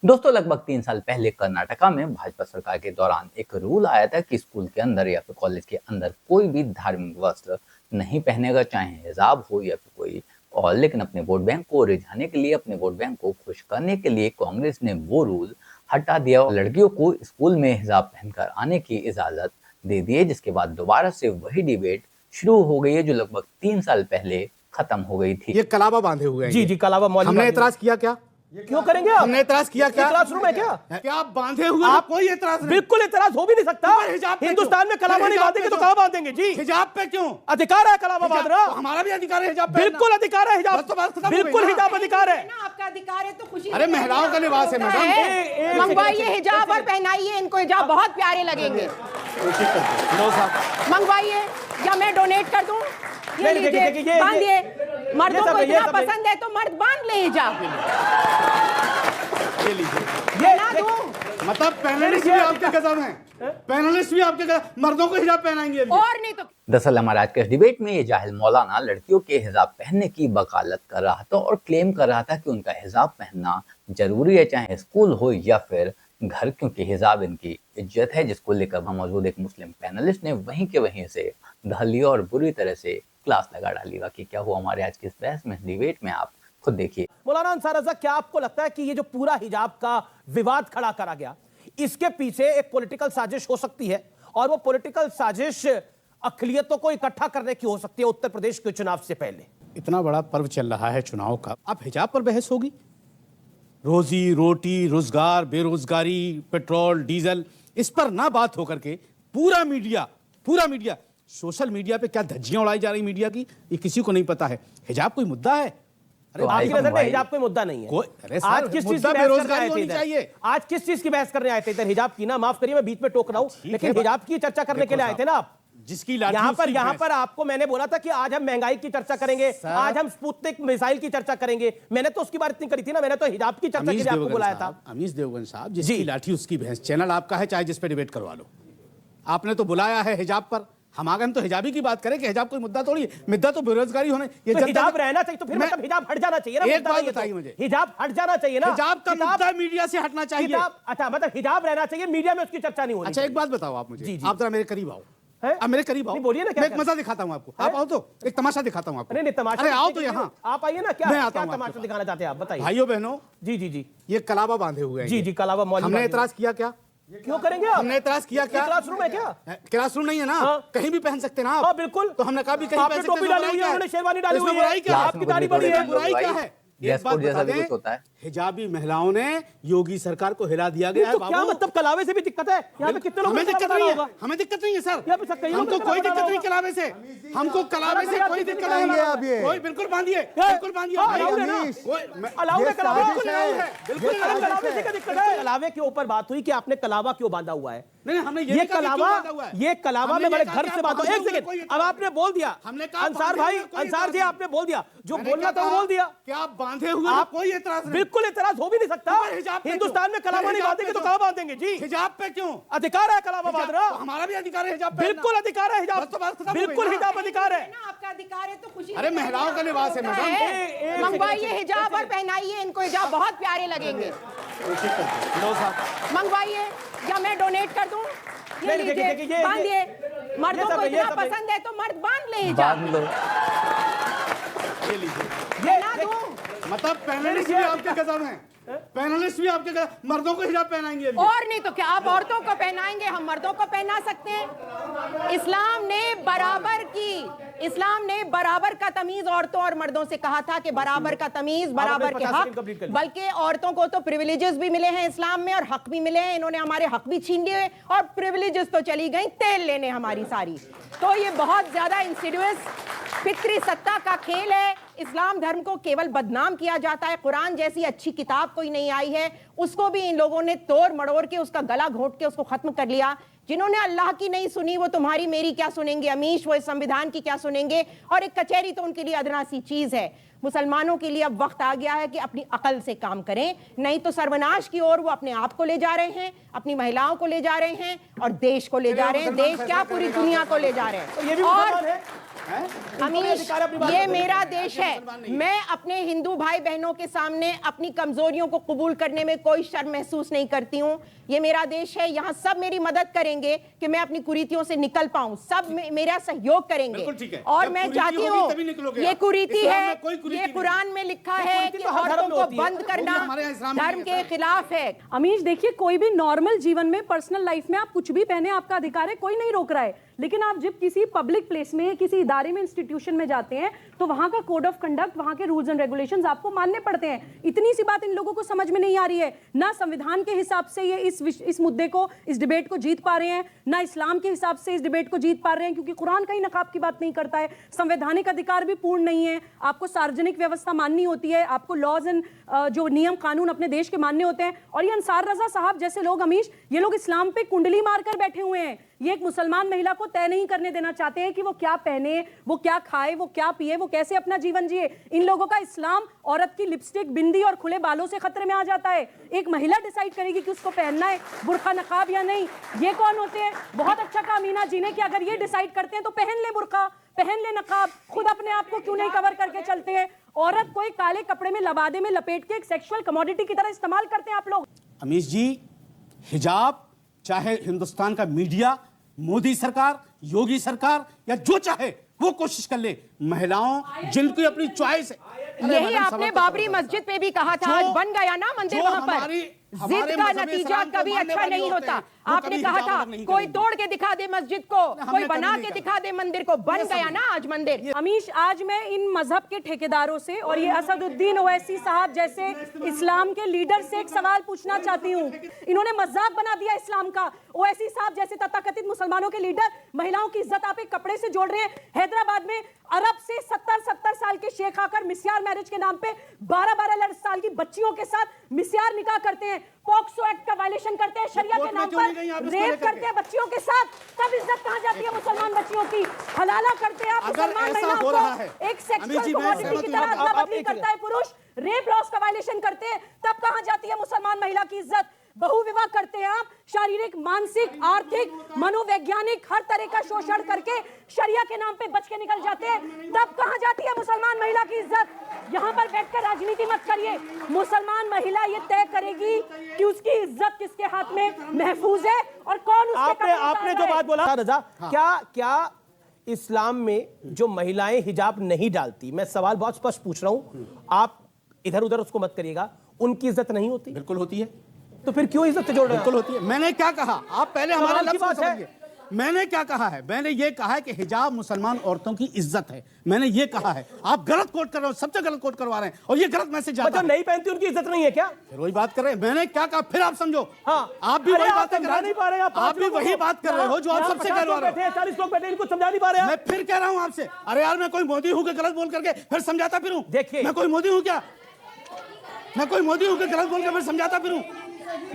दोस्तों, लगभग 3 साल पहले कर्नाटका में भाजपा सरकार के दौरान एक रूल आया था कि स्कूल के अंदर या फिर कॉलेज के अंदर कोई भी धार्मिक वस्त्र नहीं पहनेगा, चाहे हिजाब हो या फिर कोई और। लेकिन अपने वोट बैंक को रिझाने के लिए, अपने वोट बैंक को खुश करने के लिए कांग्रेस ने वो रूल हटा दिया और लड़कियों को स्कूल में हिजाब पहनकर आने की इजाजत दे दी है, जिसके बाद दोबारा से वही डिबेट शुरू हो गई है जो लगभग 3 साल पहले खत्म हो गई थी। ये कलावा बांधे हुए हैं। जी जी, कलावा मौलवी। हमने एतराज किया क्या? क्यों करेंगे आप? हमने एतराज किया क्या? क्लासरूम है क्या? क्या आप बांधे हुए? आप कोई एतराज नहीं। बिल्कुल एतराज हो भी नहीं सकता। हिंदुस्तान में कलावा नहीं बांधेंगे तो कहां बांधेंगे? जी, हिजाब पे क्यों? अधिकार है कलावा बांधना। हमारा भी अधिकार है हिजाब पे। बिल्कुल अधिकार है हिजाब, बिल्कुल हिजाब अधिकार है। आपका अधिकार है तो खुशी। अरे महिलाओं का लिबास है मैडम। मंगवाइए हिजाब और पहनाइए इनको, हिजाब बहुत प्यारे लगेंगे। मंगवाइए या मैं डोनेट कर दूं? ये लीजिए, बांधिए। मर्दों को इतना पसंद है तो मर्द बांध ले हिजाब। मतलब पैनलिस्ट भी आपके कदम है, पैनलिस्ट भी आपके कदम, मर्दों को हिजाब पहनाएंगे और नहीं तो। दरअसल हमारे आज के इस डिबेट में ये जाहिल मौलाना लड़कियों के हिजाब पहनने की वकालत कर रहा था और क्लेम कर रहा था कि उनका हिजाब पहनना जरूरी है, चाहे स्कूल हो या फिर घर, क्योंकि हिजाब इनकी इज्जत है। जिसको लेकर वहां मौजूद एक मुस्लिम पैनलिस्ट ने वहीं के वहीं से ढह लिया और बुरी तरह से क्लास लगा डाली। बाकी क्या हुआ हमारे आज की इस बहस में, डिबेट में, आप खुद देखिए। मौलाना अंसार रज़ा, क्या आपको लगता है कि ये जो पूरा हिजाब का विवाद खड़ा करा गया, इसके पीछे एक पॉलिटिकल साजिश हो सकती है और वो पॉलिटिकल साजिश अक़लियतों को इकट्ठा करने की हो सकती है उत्तर प्रदेश के चुनाव से पहले? इतना बड़ा पर्व चल रहा है चुनाव का, अब हिजाब पर बहस होगी? रोजी रोटी, रोजगार, बेरोजगारी, पेट्रोल डीजल, इस पर ना बात होकर के पूरा मीडिया सोशल मीडिया पे क्या धज्जियां उड़ाई जा रही मीडिया की, ये किसी को नहीं पता है। हिजाब कोई मुद्दा है? अरे आपकी नजर में हिजाब कोई मुद्दा नहीं है। आज किस चीज की बेरोजगारी होनी चाहिए? आज किस चीज की बहस करने आए थे इधर? हिजाब की ना, माफ करिए मैं बीच में टोक रहा हूं, लेकिन हिजाब की चर्चा करने के लिए आए थे ना आप। जिसकी यहाँ पर आपको मैंने बोला था कि आज हम महंगाई की चर्चा करेंगे, आज हम स्पुतनिक मिसाइल की चर्चा करेंगे। मैंने तो उसकी बात इतनी करी थी ना, मैंने तो हिजाब की चर्चा के लिए आपको बुलाया था। अमीश देवगन साहब, जिसकी लाठी उसकी भैंस, चैनल आपका है, चाहे जिस पे डिबेट करवा लो। आपने तो बुलाया है हिजाब पर, हम आगे तो हिजाबी की बात करें कि हिजाब कोई मुद्दा थोड़ी, मुद्दा तो बेरोजगारी होने। ये तो हिजाब रहना चाहिए तो फिर मतलब हिजाब हट जाना चाहिए ना। एक बात बताइए मुझे, हिजाब हट जाना चाहिए ना। हिजाब का मुद्दा मीडिया से हटना चाहिए। अच्छा, मतलब हिजाब रहना चाहिए, मीडिया में उसकी चर्चा नहीं होनी। अच्छा, एक बात बताओ आप मुझे, आप जरा मेरे करीब आओ। अब मेरे करीब आओ, बोलिए ना। मैं एक मजा दिखाता हूँ आपको। आप आओ तो एक तमाशा दिखाता हूँ आपको। नहीं तमाशा, अरे आओ तो यहाँ, आप आइए ना। क्या तमाशा दिखाना चाहते हैं आप, बताइए। भाइयों बहनों, जी जी जी, ये कलावा बांधे हुए हैं। जी जी, कलावा मौलवी। हमने एतराज किया क्या? क्यों करेंगे आप? हमने एतराज किया क्या? क्लासरूम है क्या? क्लासरूम नहीं है ना, कहीं भी पहन सकते ना आप। हाँ बिल्कुल। तो हमने कहा भी कहीं आपने टोपी डाली हुई है, उन्होंने शेरवानी डाली हुई है, आपकी दाढ़ी बड़ी है, बुराई क्या है? एक बात बता दें, हिजाबी महिलाओं ने योगी सरकार को हिला दिया गया है। तो क्या मतलब कलावे से भी दिक्कत है? यहाँ पे कितने लोग? हमें दिक्कत नहीं है, हमें दिक्कत नहीं है सर, हमको कोई दिक्कत नहीं कलावे से, हमको कलावे से कोई दिक्कत नहीं है। कोई बिल्कुल बांधिए, बिल्कुल बांधिए। कलावे के ऊपर बात हुई कि आपने कलावा क्यों बांधा हुआ है? नहीं, हमने ये कलावा में बड़े घर से बात हो। एक सेकंड, अब आपने बोल दिया, अंसार भाई, अंसार जी आपने बोल दिया, जो बोलना था वो बोल दिया। क्या आप बांधे हुए? आप कोई एतराज नहीं। बिल्कुल एतराज हो भी नहीं सकता। हिंदुस्तान में कलावा नहीं बांधेंगे तो कहां बांधेंगे? जी, हिजाब पे क्यों? अधिकार है कलावा बांधना। हमारा भी अधिकार है हिजाब पे। बिल्कुल अधिकार है हिजाब, बिल्कुल हिजाब अधिकार है। आपका अधिकार है तो खुशी। अरे महिलाओं का लिबास है मैडम। मंगवाइए हिजाब और पहनाइए इनको, हिजाब बहुत प्यारे लगेंगे। मंगवाइए या मैं डोनेट कर दूं? ये लीजिए, बांधिए। मर्दों को इतना पसंद है तो मर्द बांध ले हिजाब। ये लीजिए, मतलब पैनलिस्ट भी आपके कदम है, पैनलिस्ट भी आपके कदम, मर्दों को हिजाब पहनाएंगे और नहीं तो क्या? आप औरतों को पहनाएंगे, हम मर्दों को पहना सकते हैं। इस्लाम ने बराबर का तमीज औरतों और मर्दों से कहा था कि बराबर का तमीज, बराबर के हक, बल्कि औरतों को तो प्रिविलेजेस भी मिले हैं इस्लाम में और हक भी मिले हैं। इन्होंने हमारे हक भी छीन लिए और प्रिविलेजेस तो चली गई तेल लेने हमारी सारी। तो ये बहुत ज्यादा इंसिडियस फिक्री सत्ता का खेल है। इस्लाम धर्म को केवल बदनाम किया जाता है। कुरान जैसी अच्छी किताब कोई नहीं आई है, उसको भी इन लोगों ने तोड़ मड़ोड़ के, उसका गला घोंट के उसको खत्म कर लिया। जिन्होंने अल्लाह की नहीं सुनी वो तुम्हारी मेरी क्या सुनेंगे? अमीश वो इस संविधान की क्या सुनेंगे? और एक कचहरी तो उनके लिए अदना सी चीज है। मुसलमानों के लिए अब वक्त आ गया है कि अपनी अकल से काम करें, नहीं तो सर्वनाश की ओर वो अपने आप को ले जा रहे हैं, अपनी महिलाओं को ले जा रहे हैं और देश को ले जा रहे हैं। देश क्या, पूरी दुनिया को ले जा रहे हैं। अमीश, ये मेरा देश है। मैं अपने हिंदू भाई बहनों के सामने अपनी कमजोरियों को कबूल करने में कोई शर्म महसूस नहीं करती हूँ। ये मेरा देश है, यहाँ सब मेरी मदद करेंगे कि मैं अपनी कुरीतियों से निकल पाऊं। सब मेरा सहयोग करेंगे। और मैं चाहती हूँ, ये कुरीति है, ये कुरान में लिखा है कि औरतों को बंद करना धर्म के खिलाफ है। अमीश देखिए, कोई भी नॉर्मल जीवन में, पर्सनल लाइफ में आप कुछ भी पहने, आपका अधिकार है, कोई नहीं रोक रहा है। लेकिन आप जब किसी पब्लिक प्लेस में, किसी इदारे में, इंस्टीट्यूशन में जाते हैं तो वहां का कोड ऑफ कंडक्ट, वहां के रूल्स एंड रेगुलेशंस आपको मानने पड़ते हैं। इतनी सी बात इन लोगों को समझ में नहीं आ रही है। ना संविधान के हिसाब से ये इस मुद्दे को, इस डिबेट को जीत पा रहे हैं, ना इस्लाम के हिसाब से इस डिबेट को जीत पा रहे हैं, क्योंकि कुरान कहीं नकाब की बात नहीं करता है। संवैधानिक अधिकार भी पूर्ण नहीं है। आपको सार्वजनिक व्यवस्था माननी होती है, आपको लॉज एंड जो नियम कानून अपने देश के मानने होते हैं। और ये अंसार रजा साहब जैसे लोग, अमीश, ये लोग इस्लाम पे कुंडली मारकर बैठे हुए हैं। ये एक मुसलमान महिला को तय नहीं करने देना चाहते हैं कि वो क्या पहने, वो क्या खाए, वो क्या पिए, वो कैसे अपना जीवन जिए। इन लोगों का इस्लाम औरत की लिपस्टिक, बिंदी और खुले बालों से खतरे में आ जाता है। एक महिला डिसाइड करेगी कि उसको पहनना है बुर्का नकाब या नहीं। ये कौन होते हैं? बहुत अच्छा कहा मीना जी ने कि अगर ये डिसाइड करते हैं तो पहन ले बुर्का, पहन ले नकाब, खुद अपने आप को क्यों नहीं कवर करके चलते हैं? औरत को एक काले कपड़े में, लबादे में लपेट के एक सेक्सुअल कमोडिटी की तरह इस्तेमाल करते हैं आप लोग। अमीश जी, हिजाब चाहे हिंदुस्तान का मीडिया, मोदी सरकार, योगी सरकार या जो चाहे वो कोशिश कर ले, महिलाओं जिनकी अपनी चॉइस है। यही आपने बाबरी मस्जिद पे भी कहा था, आज बन गया ना मंदिर वहां पर। जिद का नतीजा कभी अच्छा नहीं होता। आपने कहा था कोई तोड़ के दिखा दे मस्जिद को, कोई बना के दिखा दे मंदिर को। बन गया ना आज मंदिर। अमीश, आज मैं इन मजहब के ठेकेदारों से और ये असदुद्दीन ओवैसी साहब जैसे इस्लाम के लीडर से एक सवाल पूछना चाहती हूँ। इन्होंने मजाक बना दिया इस्लाम का। ओवैसी साहब जैसे तथाकथित मुसलमानों के लीडर महिलाओं की इज्जत आप एक कपड़े से जोड़ रहे हैं। हैदराबाद में अरब से 70 साल के शेख आकर मिस्यार मैरिज के नाम पे 12 साल की बच्चियों के साथ मिस्यार निकाह करते हैं, पॉक्सो एक्ट का वायलेशन करते हैं, शरिया के नाम पर रेप करते हैं बच्चियों के साथ। तब इज्जत कहां जाती है मुसलमान बच्चियों की? हलाला करते हैं आप मुसलमान महिलाओं को, एक सेक्सुअल कमोडिटी की तरह अदला बदली करता है पुरुष, रेप लॉस का वायलेशन करते हैं, तब कहां जाती है मुसलमान महिला की इज्जत? बहुविवाह करते हैं आप, शारीरिक, मानसिक, आर्थिक, मनोवैज्ञानिक हर तरह का शोषण करके शरिया के नाम पे बच के निकल जाते हैं, तब कहां जाती है मुसलमान महिला की इज्जत? यहाँ पर बैठकर राजनीति मत करिए। मुसलमान महिला ये तय करेगी कि उसकी इज्जत किसके हाथ में महफूज है और कौन उसके आपने जो बात बोला रजा, क्या इस्लाम में जो महिलाएं हिजाब नहीं डालती, मैं सवाल बहुत स्पष्ट पूछ रहा हूं, आप इधर उधर उसको मत करिएगा, उनकी इज्जत नहीं होती? बिल्कुल होती है। तो फिर क्यों इज्जत जोड़ रहे हैं? बिल्कुल होती है। मैंने क्या कहा, आप पहले हमारा लफ्ज़ को समझिए। मैंने क्या कहा है? मैंने ये कहा है कि हिजाब मुसलमान औरतों की इज्जत है। मैंने ये कहा है। आप गलत कोट कर रहे हो, सबसे गलत कोट करवा रहे हैं और ये गलत मैसेज जाता है। नहीं पहनती उनकी इज्जत नहीं है क्या? फिर वही बात कर रहे हैं। मैंने क्या कहा, फिर आप समझो। हाँ, आप भी वही बात कर रहे हैं। आप भी वही बात कर रहे हो जो आप सबसे करवा रहे हो। 40 लोग बैठे, इनको समझा नहीं पा रहे हैं। मैं फिर कह रहा हूं आपसे, अरे यार मैं कोई मोदी हूं कि गलत बोल करके फिर समझाता फिरूं? देखिए, मैं कोई मोदी हूं क्या? मैं कोई मोदी हूं कि गलत बोल के फिर समझाता फिरूं?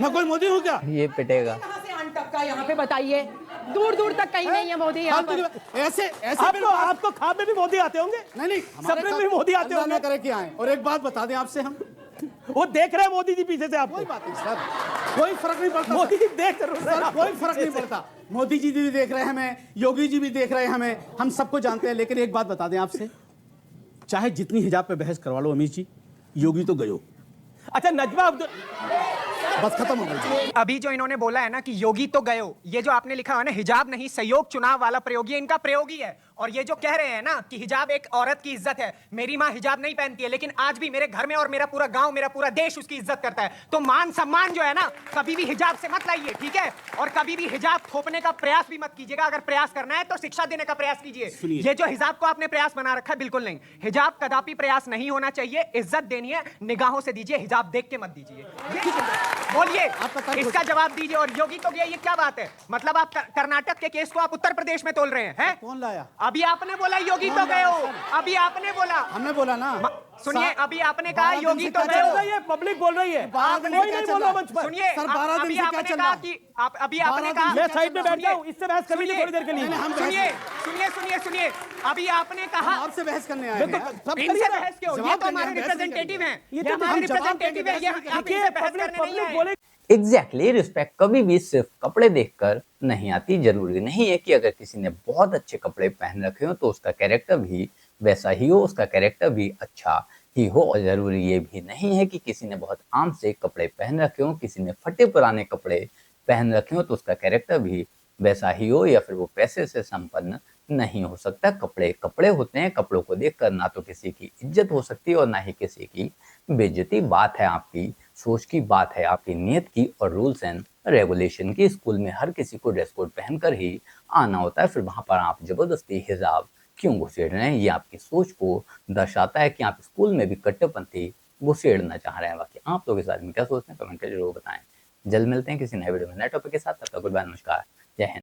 मैं कोई मोदी हूं क्या? ये पिटेगा। कहां से अंटक का यहाँ पे बताइए, दूर दूर तक कहीं नहीं है मोदी यहाँ पर। ऐसे आपको खाब में भी मोदी आते होंगे? नहीं, सपने में भी मोदी आते होंगे। करे कि आए। और एक बात बता दें आपसे, हम वो देख रहे हैं मोदी जी पीछे से आपको। कोई बात नहीं सर, कोई फर्क नहीं पड़ता। मोदी जी देख रहे हैं, कोई फर्क नहीं पड़ता। मोदी जी भी देख रहे हैं हमें, योगी जी भी देख रहे हैं हमें, हम सबको जानते हैं। लेकिन एक बात बता दें आपसे, चाहे जितनी हिजाब पे बहस करवा लो अमीश जी, योगी तो गयो। अच्छा, नजमा बस खत्म हो गई। अभी जो इन्होंने बोला है ना कि योगी तो गयो, ये जो आपने लिखा है ना हिजाब नहीं सहयोग चुनाव वाला प्रयोग, ये इनका प्रयोग ही है। और ये जो कह रहे हैं ना कि हिजाब एक औरत की इज्जत है, मेरी माँ हिजाब नहीं पहनती है लेकिन आज भी मेरे घर में और मेरा पूरा गांव, मेरा पूरा देश उसकी इज्जत करता है। तो मान सम्मान जो है ना, कभी भी हिजाब से मत लाइए, ठीक है? और कभी भी हिजाब थोपने का प्रयास भी मत कीजिएगा। अगर प्रयास करना है तो शिक्षा देने का प्रयास कीजिए। ये जो हिजाब को आपने प्रयास बना रखा है, बिल्कुल नहीं। हिजाब कदापि प्रयास नहीं होना चाहिए। इज्जत देनी है, निगाहों से दीजिए, हिजाब देख के मत दीजिए। बोलिए, इसका जवाब दीजिए। और योगी तो गया, ये क्या बात है? मतलब आप कर्नाटक के केस को आप उत्तर प्रदेश में तोल रहे हैं? कौन लाया? अभी आपने बोला योगी तो गए हो, अभी आपने बोला, हमने बोला ना। सुनिए, अभी आपने कहा योगी तो गए हो, ये पब्लिक बोल रही है, आपने नहीं बोला मंच पर। सुनिए, अभी आपने कहा कि अभी आपने कहा, मैं साइड में बैठ जाऊं, इससे बहस कर लीजिए थोड़ी देर के लिए। सुनिए, अभी आपने कहा आपसे बहस करने आए हैं। इनसे बहस क्यों? ये तो हमारे रिप्रेजेंटेटिव हैं, ये हमारे रिप्रेजेंटेटिव हैं, ये आप इनसे बहस करने नहीं आए। एग्जैक्टली रिस्पेक्ट कभी भी सिर्फ कपड़े देखकर नहीं आती। जरूरी नहीं है कि अगर किसी ने बहुत अच्छे कपड़े पहन रखे हो तो उसका कैरेक्टर भी वैसा ही हो, उसका कैरेक्टर भी अच्छा ही हो। और जरूरी ये भी नहीं है कि किसी ने बहुत आम से कपड़े पहन रखे हो, किसी ने फटे पुराने कपड़े पहन रखे हो तो उसका कैरेक्टर भी वैसा ही हो या फिर वो पैसे से संपन्न नहीं हो सकता। कपड़े कपड़े होते हैं, कपड़ों को देखकर ना तो किसी की इज्जत हो सकती है और ना ही किसी की बेइज्जती। बात है आपकी सोच की, बात है आपकी नीयत की और रूल्स एंड रेगुलेशन की। स्कूल में हर किसी को ड्रेस कोड पहनकर ही आना होता है, फिर वहां पर आप जबरदस्ती हिजाब क्यों घुसेड़ रहे हैं? ये आपकी सोच को दर्शाता है कि आप स्कूल में भी कट्टरपंथी घुसेड़ना चाह रहे हैं। बाकी आप लोग इस बारे में क्या सोचते हैं कमेंट करके जरूर बताएं। जल्द मिलते हैं किसी नए वीडियो में नए टॉपिक के साथ। तब तक गुड बाय, नमस्कार, जय हिंद।